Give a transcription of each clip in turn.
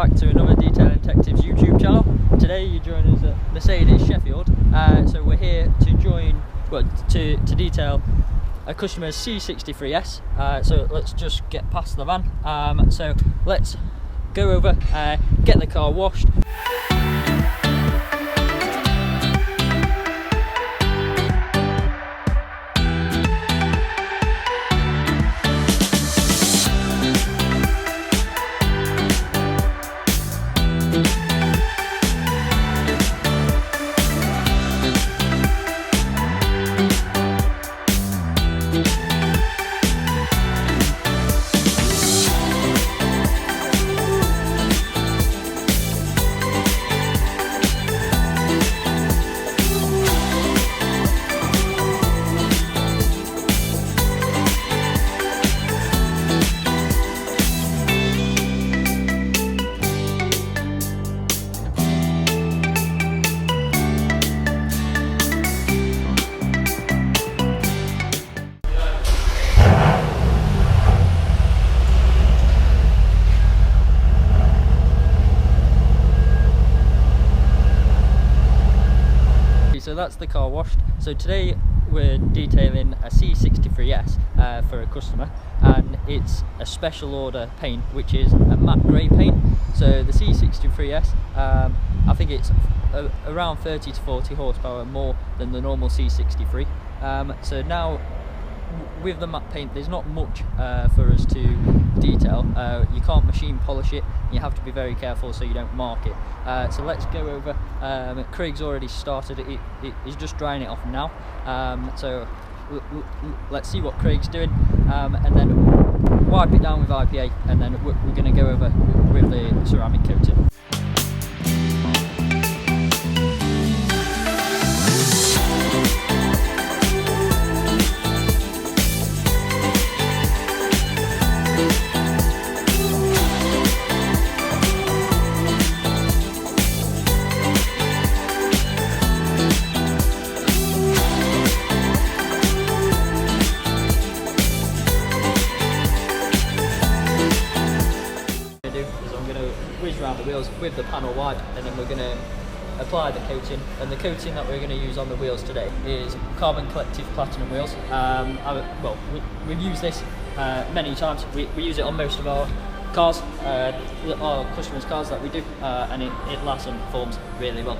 back to another Detailing Detectives YouTube channel. Today you join us at Mercedes Sheffield. So we're here to detail a customer's C63s. So let's just get past the van. So let's go over, get the car washed. So that's the car washed. So today we're detailing a C63s for a customer, and it's a special order paint, which is a matte grey paint. So the C63s, I think it's around 30 to 40 horsepower more than the normal C63. So now with the matte paint, there's not much for us to detail. You can't machine polish it, you have to be very careful so you don't mark it. So let's go over. Craig's already started it, he's just drying it off now. So let's see what Craig's doing, and then wipe it down with IPA, and then we're going to go over with the ceramic coating. Around the wheels with the panel wipe, and then we're going to apply the coating. And the coating that we're going to use on the wheels today is Carbon Collective Platinum wheels. Well, we've used this many times. We use it on most of our cars, our customers' cars that we do, and it lasts and performs really well.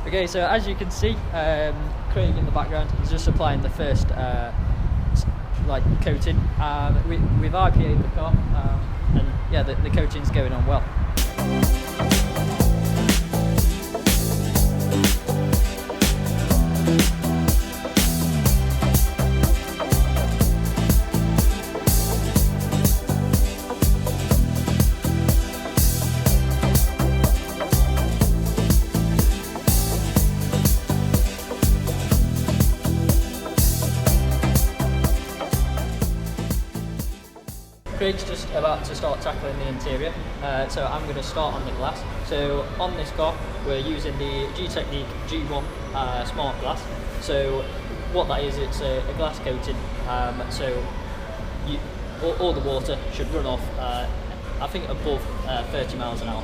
Okay, so as you can see, Craig in the background is just applying the first coating. We've IPA'd the car, and yeah, the coating's going on well. Craig's just about to start tackling the interior, so I'm going to start on the glass. So on this car we're using the G-Technique G1 Smart Glass. So what that is, it's a glass coating, so all the water should run off, I think above 30 miles an hour.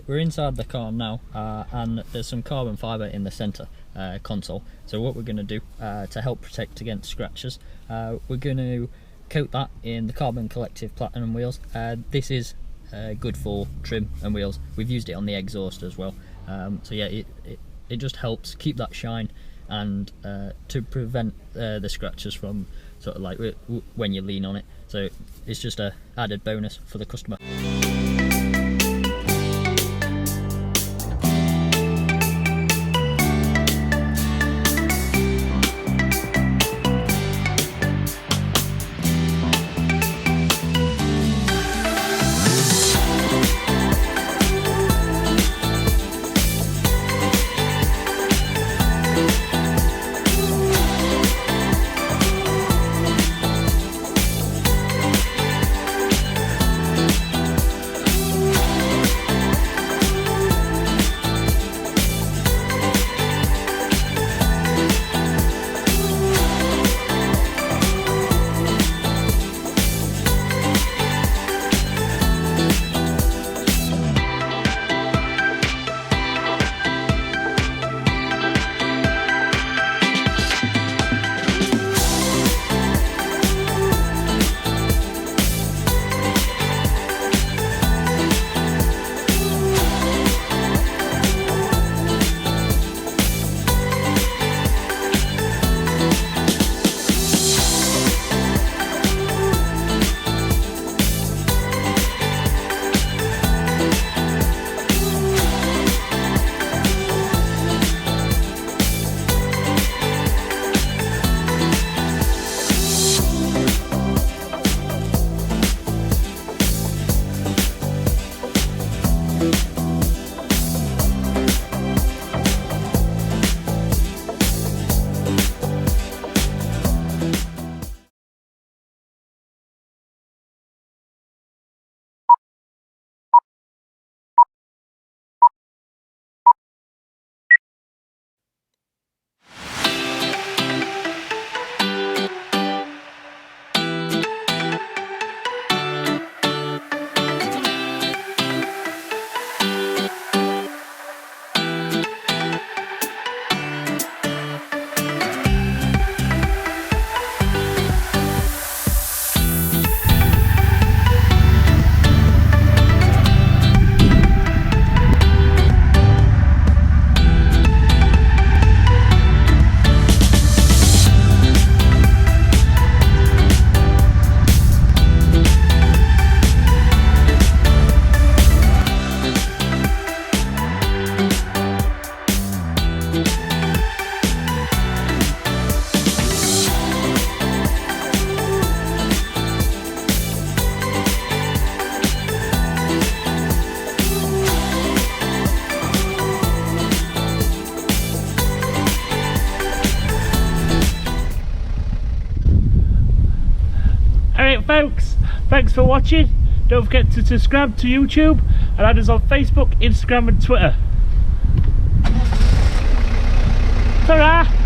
we're inside the car now, and there's some carbon fibre in the centre console. So what we're going to do to help protect against scratches, we're going to coat that in the Carbon Collective Platinum wheels. This is good for trim and wheels. We've used it on the exhaust as well. So yeah, it just helps keep that shine and to prevent the scratches from sort of like when you lean on it. So it's just a added bonus for the customer. Folks, thanks for watching. Don't forget to subscribe to YouTube and add us on Facebook, Instagram and Twitter. Ta-ra!